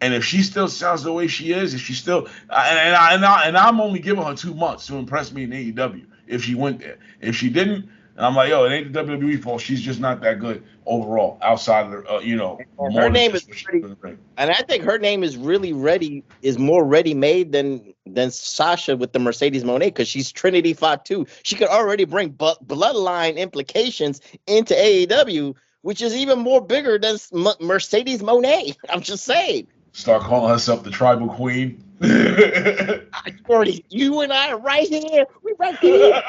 And if she still sounds the way she is, if she still and I'm only giving her 2 months to impress me in AEW if she went there. If she didn't, and I'm like, yo, it ain't the WWE fault. She's just not that good overall outside of her, her name is pretty, and I think her name is really more ready made than Sasha with the Mercedes Moné, because she's Trinity Fatu. She could already bring bloodline implications into AEW, which is even more bigger than Mercedes Moné. I'm just saying. Start calling herself the Tribal Queen. You and I are right here. We right here.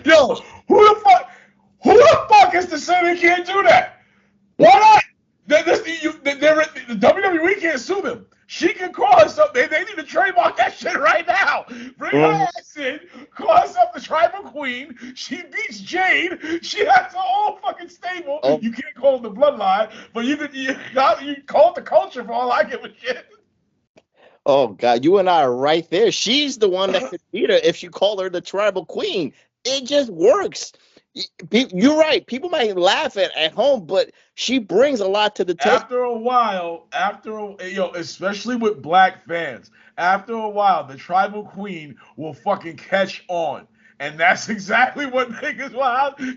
Yo, who the fuck is to say they can't do that? Why not? The WWE can't sue them. She can call herself. They need to trademark that shit right now. Bring her ass in. Call herself the Tribal Queen. She beats Jade. She has her own fucking stable. You can't call it the Bloodline, but you call it the Culture for all I give a shit. Oh God, you and I are right there. She's the one that could beat her if you call her the Tribal Queen. It just works. You're right. People might laugh at home, but she brings a lot to the table. After a while, especially with black fans, after a while, the Tribal Queen will fucking catch on. And that's exactly what niggas want. And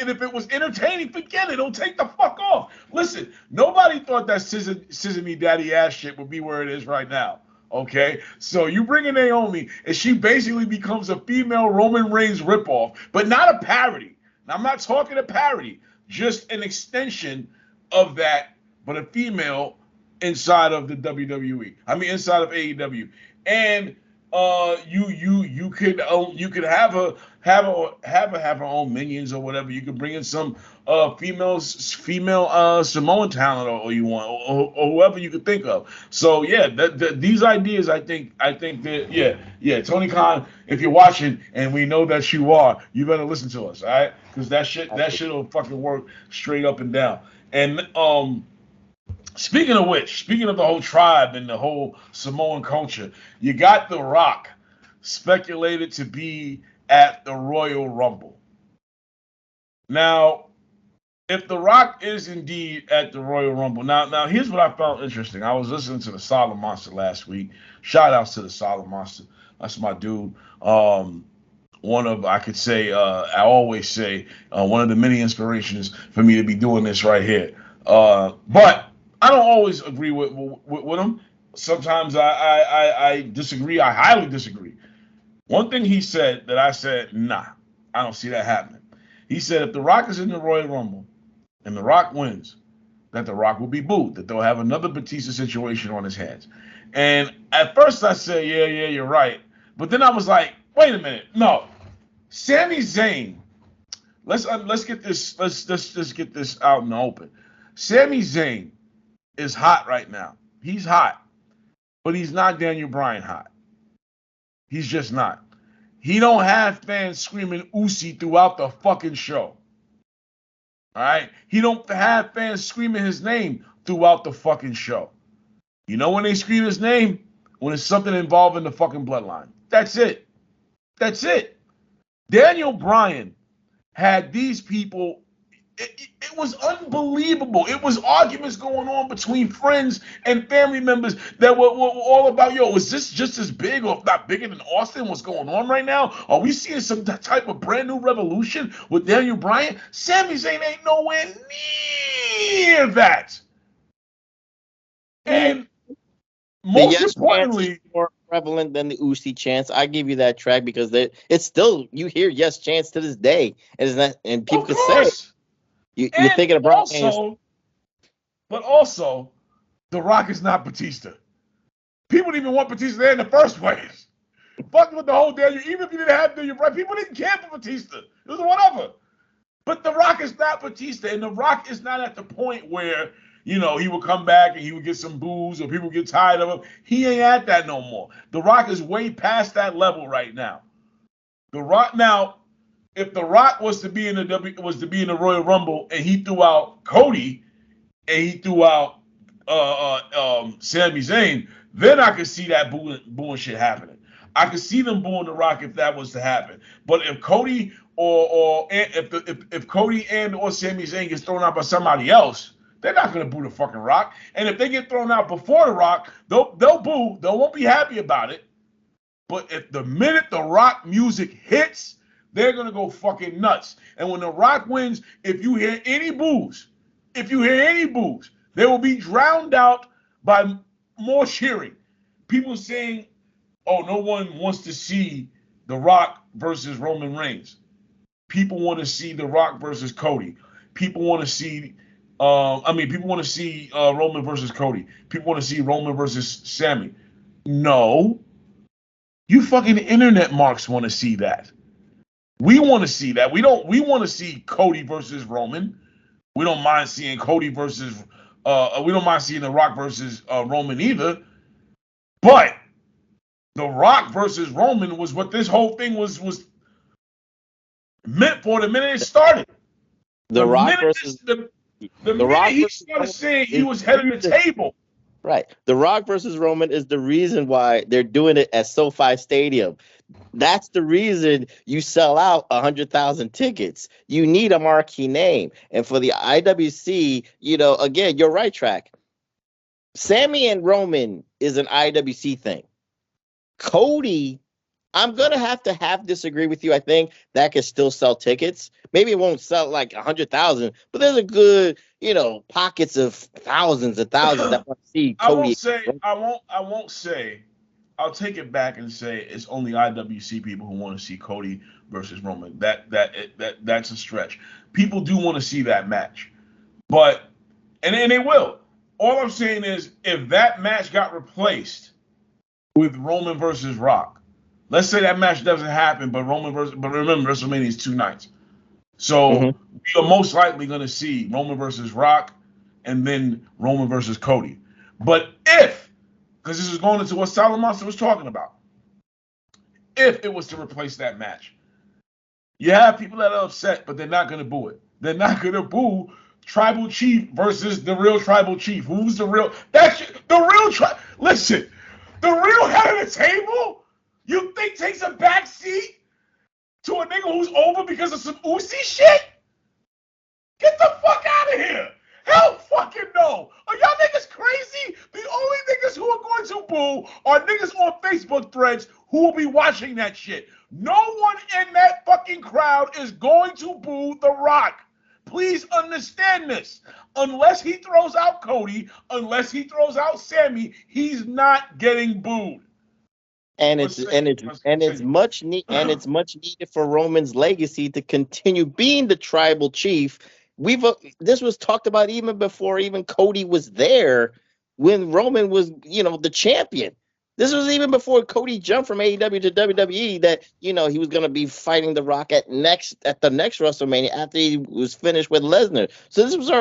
if it was entertaining, forget it. It'll take the fuck off. Listen, nobody thought that Scissor Me Daddy ass shit would be where it is right now. Okay, so you bring in Naomi, and she basically becomes a female Roman Reigns ripoff, but not a parody. Now, I'm not talking a parody, just an extension of that, but a female inside of the WWE. I mean, inside of AEW, and you could have her own minions or whatever. You could bring in some female Samoan talent or you want or whoever you could think of. So yeah, these ideas, I think that yeah, Tony Khan, if you're watching, and we know that you are, you better listen to us, all right? Because that shit'll fucking work straight up and down. And speaking of which, speaking of the whole tribe and the whole Samoan culture, you got The Rock speculated to be at the Royal Rumble. Now, if The Rock is indeed at the Royal Rumble, now here's what I found interesting. I was listening to the Solomonster last week. Shout outs to the Solomonster. That's my dude. One of, I could say, I always say, one of the many inspirations for me to be doing this right here. But I don't always agree with him. Sometimes I disagree. I highly disagree. One thing he said that I said, nah, I don't see that happening. He said if The Rock is in the Royal Rumble and The Rock wins, that The Rock will be booed, that they'll have another Batista situation on his hands. And at first I said, yeah, you're right. But then I was like, wait a minute, no. Sami Zayn, let's get this, let's just get this out in the open. Sami Zayn is hot right now. He's hot, but he's not Daniel Bryan hot. He's just not. He don't have fans screaming Usi throughout the fucking show. All right? He don't have fans screaming his name throughout the fucking show. You know when they scream his name? When it's something involving the fucking bloodline. That's it. That's it. Daniel Bryan had these people. It was unbelievable. It was arguments going on between friends and family members that were all about, yo, is this just as big or if not bigger than Austin? What's going on right now? Are we seeing some type of brand new revolution with Daniel Bryan? Sami Zayn ain't nowhere near that. And most importantly, more prevalent than the Uzi chants. I give you that track because it's still, you hear yes chants to this day, and people could say it. You're thinking about also, but also, The Rock is not Batista. People didn't even want Batista there in the first place. Fuck with the whole Daniel, even if you didn't have Daniel Bryan, people didn't care for Batista. It was whatever. But The Rock is not Batista, and The Rock is not at the point where, you know, he would come back and he would get some boos or people get tired of him. He ain't at that no more. The Rock is way past that level right now. The Rock now. If The Rock was to be in the Royal Rumble and he threw out Cody and he threw out Sami Zayn, then I could see that booing shit happening. I could see them booing The Rock if that was to happen. But if Cody if Cody and or Sami Zayn gets thrown out by somebody else, they're not gonna boo the fucking Rock. And if they get thrown out before The Rock, they'll boo. They won't be happy about it. But if the minute The Rock music hits, they're going to go fucking nuts. And when The Rock wins, if you hear any boos, they will be drowned out by more cheering. People saying, oh, no one wants to see The Rock versus Roman Reigns. People want to see The Rock versus Cody. People want to see, Roman versus Cody. People want to see Roman versus Sami. No. You fucking internet marks want to see that. We want to see that. We want to see Cody versus Roman. We don't mind seeing Cody versus we don't mind seeing The Rock versus Roman either. But The Rock versus Roman was what this whole thing was meant for the minute it started. The minute he started saying he was head of the table. Right. The Rock versus Roman is the reason why they're doing it at SoFi Stadium. That's the reason you sell out 100,000 tickets. You need a marquee name. And for the IWC, again, you're right, Track. Sami and Roman is an IWC thing. Cody, I'm going to have disagree with you. I think that could still sell tickets. Maybe it won't sell like 100,000, but there's a good, pockets of thousands and thousands that want to see Cody. I'll take it back and say it's only IWC people who want to see Cody versus Roman. That's a stretch. People do want to see that match, but and they will. All I'm saying is if that match got replaced with Roman versus Rock, let's say that match doesn't happen, but remember WrestleMania is 2 nights, so we are most likely going to see Roman versus Rock and then Roman versus Cody. But because this is going into what Solomonster was talking about. If it was to replace that match, you have people that are upset, but they're not going to boo it. They're not going to boo Tribal Chief versus the real Tribal Chief. Who's the real? Listen, the real head of the table, you think takes a back seat to a nigga who's over because of some Uzi shit? boo are niggas on Facebook threads who will be watching that shit. No one in that fucking crowd is going to boo The Rock. Please understand this. Unless he throws out Cody, unless he throws out Sami, he's not getting booed. And it's much needed for Roman's legacy to continue being the tribal chief. This was talked about even before even Cody was there, when Roman was, the champion. This was even before Cody jumped from AEW to WWE, that he was going to be fighting The Rock at the next WrestleMania after he was finished with Lesnar. So this was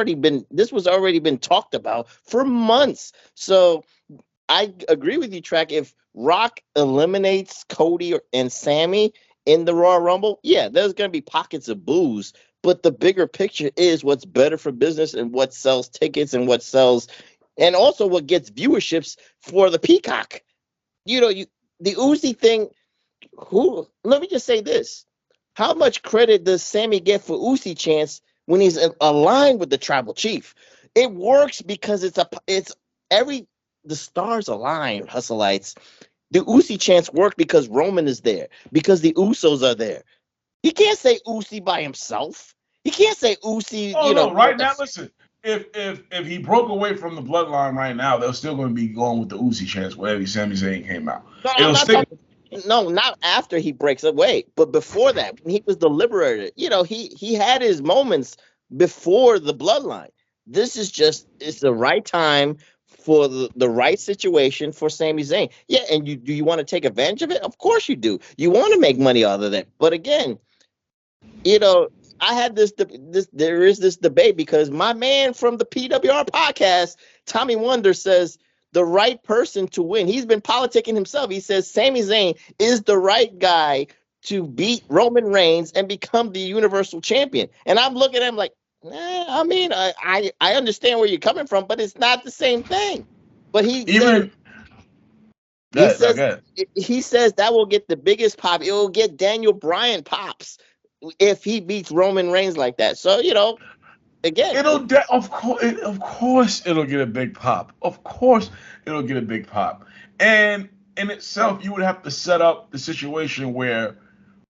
already been talked about for months. So I agree with you, Track. If Rock eliminates Cody and Sami in the Royal Rumble, yeah, there's going to be pockets of boos. But the bigger picture is what's better for business and what sells tickets and what sells, and also what gets viewerships for the Peacock. The Uzi thing. Let me just say this: how much credit does Sami get for Uzi chance when he's aligned with the tribal chief? It works because the stars align, Hustleites. The Uzi chants work because Roman is there, because the Usos are there. He can't say Uzi by himself. He can't say Uzi. No, right now, listen. If he broke away from the bloodline right now, they're still going to be going with the Uzi chants whenever Sami Zayn came out. Not after he breaks away, but before that, when he was the liberator. He had his moments before the bloodline. This is it's the right time for the right situation for Sami Zayn. Yeah, and do you want to take advantage of it? Of course you do. You want to make money out of that. But again, I had there is this debate because my man from the PWR podcast, Tommy Wonder, says the right person to win. He's been politicking himself. He says Sami Zayn is the right guy to beat Roman Reigns and become the Universal Champion. And I'm looking at him like, I understand where you're coming from, but it's not the same thing. But he says that will get the biggest pop. It will get Daniel Bryan pops if he beats Roman Reigns like that. So again, of course it'll get a big pop. Of course it'll get a big pop. And in itself, you would have to set up the situation where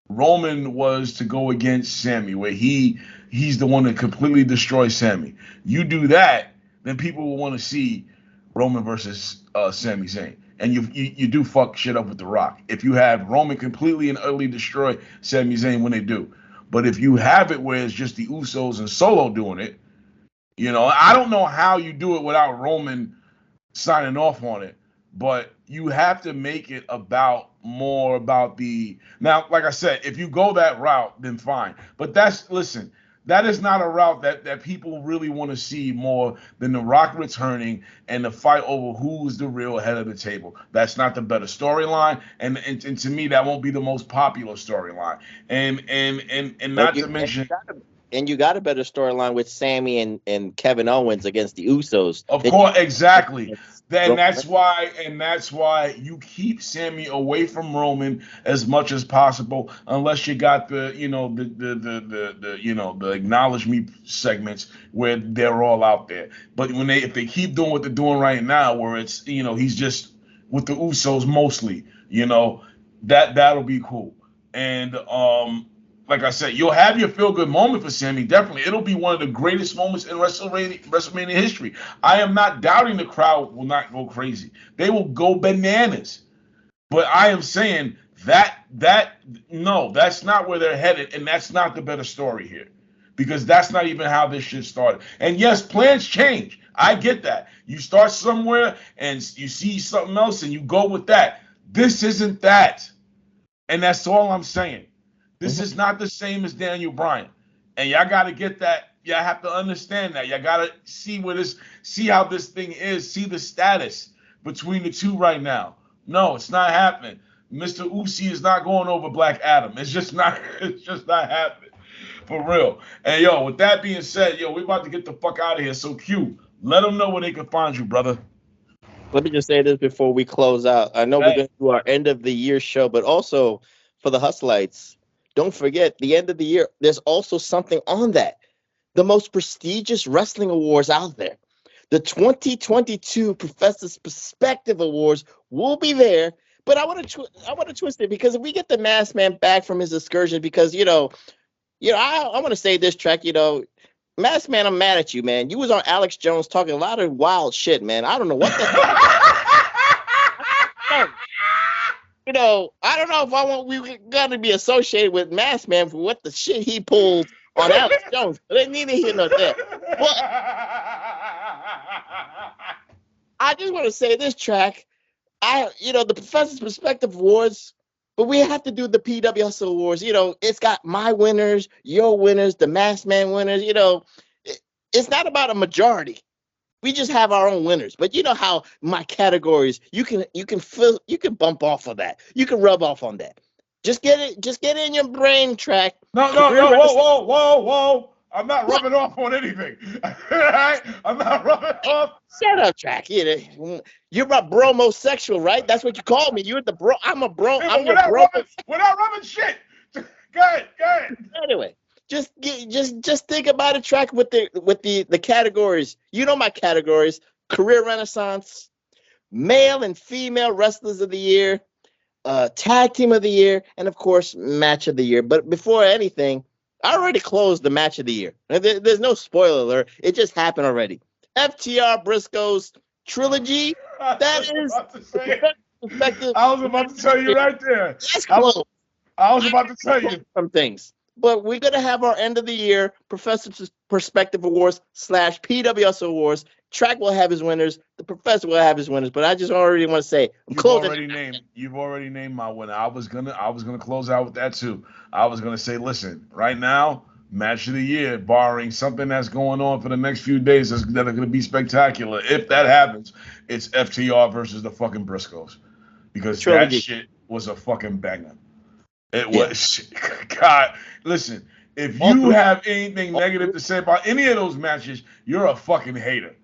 Roman was to go against Sami, where he's the one that completely destroys Sami. You do that, then people will want to see Roman versus Sami Zayn. And you do fuck shit up with The Rock. If you have Roman completely and utterly destroy Sami Zayn when they do. But if you have it where it's just the Usos and Solo doing it, I don't know how you do it without Roman signing off on it. But you have to make it more about now, like I said, if you go that route, then fine. But that is not a route that people really want to see more than The Rock returning and the fight over who's the real head of the table. That's not the better storyline, and to me, that won't be the most popular storyline. And not to mention. And you got a better storyline with Sami and Kevin Owens against the Usos. Of course, exactly. That's why you keep Sami away from Roman as much as possible, unless you got the acknowledge me segments where they're all out there. But if they keep doing what they're doing right now, where it's he's just with the Usos mostly, that'll be cool. And like I said, you'll have your feel-good moment for Sami. Definitely. It'll be one of the greatest moments in WrestleMania history. I am not doubting the crowd will not go crazy. They will go bananas. But I am saying no, that's not where they're headed, and that's not the better story here. Because that's not even how this shit started. And yes, plans change. I get that. You start somewhere, and you see something else, and you go with that. This isn't that. And that's all I'm saying. This is not the same as Daniel Bryan. And y'all got to get that. Y'all have to understand that. Y'all got to see how this thing is, see the status between the two right now. No, it's not happening. Mr. Uzi is not going over Black Adam. It's just not happening. For real. And with that being said, we're about to get the fuck out of here. So Q, let them know where they can find you, brother. Let me just say this before we close out. I know we're going to do our end of the year show, but also for the Hustleites, don't forget, the end of the year, there's also something on that. The most prestigious wrestling awards out there. The 2022 Professor's Perspective Awards will be there, but I want to twist it because if we get the Masked Man back from his excursion, because I want to say this track, Masked Man, I'm mad at you, man. You was on Alex Jones talking a lot of wild shit, man. I don't know what the hell. I don't know if we got to be associated with Masked Man for what the shit he pulled on Alex Jones. But neither here nor there. Well, I just want to say this track, the Professor's Perspective Awards, but we have to do the PWHustle Awards. It's got my winners, your winners, the Masked Man winners. It's not about a majority. We just have our own winners. But you know how my categories, you can bump off of that. You can rub off on that. Just get it in your brain track. No, whoa. I'm not rubbing off on anything. I'm not rubbing off. Shut up, track. You're my bromosexual, right? That's what you call me. You're the bro. I'm a bro. I'm your bro. We're not rubbing shit. Go ahead. Anyway. Just think about a track with the categories. You know my categories: career renaissance, male and female wrestlers of the year, tag team of the year, and of course match of the year. But before anything, I already closed the match of the year. There's no spoiler alert. It just happened already. FTR Briscoe's trilogy. That is. I was about to tell you right there. That's close. I was about to tell you some things. But we're going to have our end of the year Professor's Perspective Awards / PWHustle Awards. Track will have his winners. The Professor will have his winners. But I just already want to say, You've already named my winner. I was gonna close out with that too. I was gonna say, listen, right now, match of the year, barring something that's going on for the next few days that are gonna be spectacular. If that happens, it's FTR versus the fucking Briscoes, because that shit was a fucking banger. It was. God, listen, if you have anything negative to say about any of those matches, you're a fucking hater.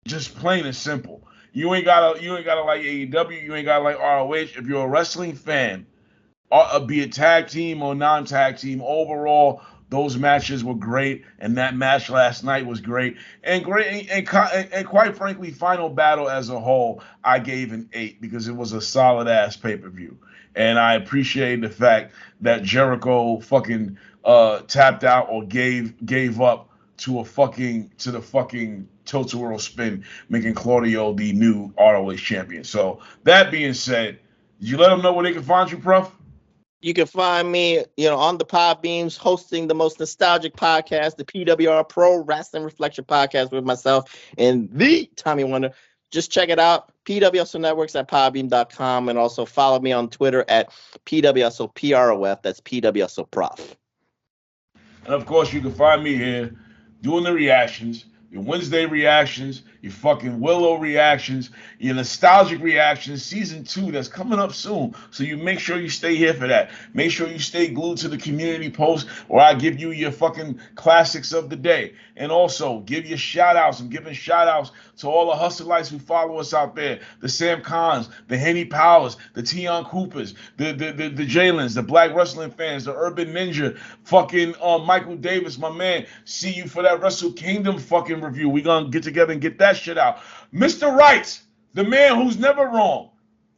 Just plain and simple. You ain't gotta like AEW, you ain't gotta like ROH. If you're a wrestling fan, be it tag team or non-tag team, overall, those matches were great, and that match last night was great. And quite frankly, Final Battle as a whole, I gave an 8 because it was a solid ass pay-per-view. And I appreciate the fact that Jericho fucking tapped out or gave up to the fucking Total World Spin, making Claudio the new ROH champion. So that being said, did you let them know where they can find you, Prof? You can find me, on the pod beams, hosting the most nostalgic podcast, the PWR Pro Wrestling Reflection Podcast with myself and the Tommy Wonder. Just check it out. PWHustle Networks at podbeam.com, and also follow me on Twitter at PWHustle PROF. That's PWHustle Prof. And of course, you can find me here doing the reactions, your Wednesday reactions, your fucking Willow reactions, your nostalgic reactions, season 2 that's coming up soon. So you make sure you stay here for that. Make sure you stay glued to the community post where I give you your fucking classics of the day. And also give your shout outs. I'm giving shout outs to all the hustleites who follow us out there. The Sam Khans, the Henny Powers, the Tion Coopers, the Jalen's, the Black Wrestling fans, the Urban Ninja, fucking Michael Davis, my man. See you for that Wrestle Kingdom fucking review. We gonna get together and get that shit out. Mr. Right, the man who's never wrong,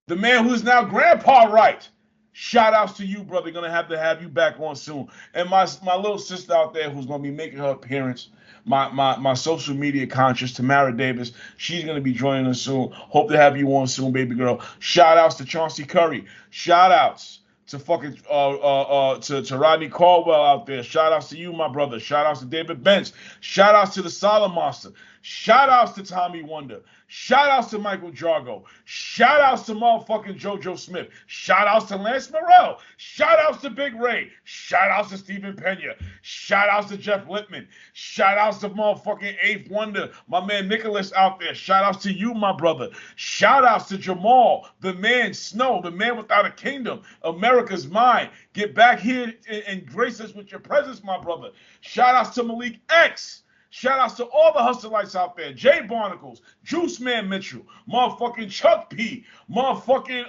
the man who's now Grandpa Right. Shout outs to you, brother. Gonna have to have you back on soon. And my little sister out there who's gonna be making her appearance, my social media conscious, Tamara Davis. She's gonna be joining us soon. Hope to have you on soon, baby girl. Shout outs to Chauncey Curry. Shout outs to fucking to Rodney Caldwell out there. Shout outs to you, my brother. Shout outs to David Bench. Shout outs to the Solomonster. Shout outs to Tommy Wonder. Shout outs to Michael Jargo. Shout outs to motherfucking JoJo Smith. Shout outs to Lance Morrell. Shout outs to Big Ray. Shout outs to Stephen Pena. Shout outs to Jeff Lippman. Shout outs to motherfucking Eighth Wonder. My man Nicholas out there. Shout outs to you, my brother. Shout outs to Jamal, the man Snow, the man without a kingdom. America's mine. Get back here and grace us with your presence, my brother. Shout outs to Malik X. Shout outs to all the hustleites out there. Jay Barnacles, Juice Man Mitchell, motherfucking Chuck P, motherfucking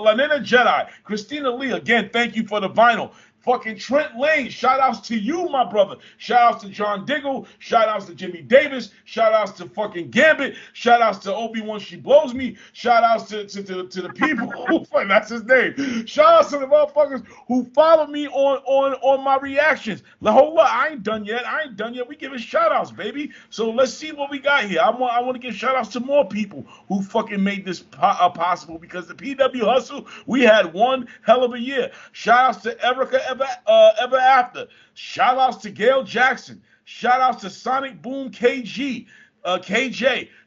Lanina Jedi, Christina Lee. Again, thank you for the vinyl. Fucking Trent Lane, shout outs to you, my brother. Shout outs to John Diggle. Shout outs to Jimmy Davis. Shout outs to fucking Gambit. Shout outs to Obi-Wan She Blows Me. Shout outs to the people who, that's his name. Shout outs to the motherfuckers who follow me on my reactions. Hold up, I ain't done yet. We giving shout outs, baby. So let's see what we got here. I want to give shout outs to more people who fucking made this possible, because the PW Hustle, we had one hell of a year. Shout outs to Erica Ever After. Shout outs to Gail Jackson. Shout outs to Sonic Boom KJ.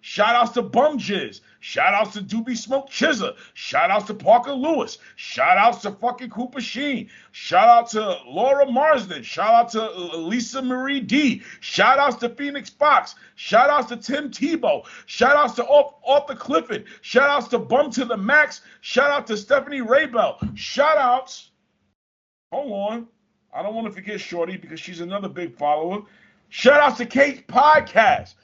Shout outs to Bum Jizz. Shout outs to Doobie Smoke Chizza. Shout outs to Parker Lewis. Shout outs to fucking Cooper Sheen. Shout out to Laura Marsden. Shout out to Lisa Marie D. Shout outs to Phoenix Fox. Shout outs to Tim Tebow. Shout outs to Arthur Clifford. Shout outs to Bum to the Max. Shout out to Stephanie Raybell. Shout outs. Hold on. I don't want to forget Shorty, because she's another big follower. Shout outs to Kate's podcast.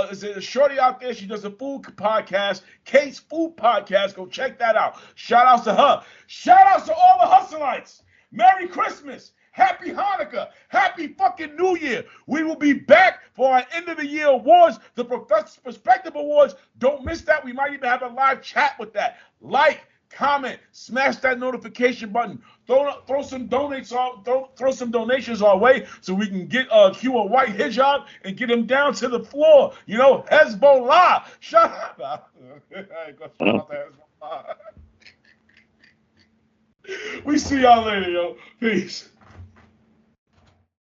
Is a Shorty out there? She does a food podcast, Kate's Food Podcast. Go check that out. Shout outs to her. Shout outs to all the hustleites. Merry Christmas. Happy Hanukkah. Happy fucking New Year. We will be back for our end of the year awards, the Perspective Awards. Don't miss that. We might even have a live chat with that. Like, comment, smash that notification button. Throw some donations our way so we can get Q a white hijab and get him down to the floor. You know, Hezbollah. Shut up. I ain't gonna shout out to Hezbollah. We see y'all later, yo. Peace.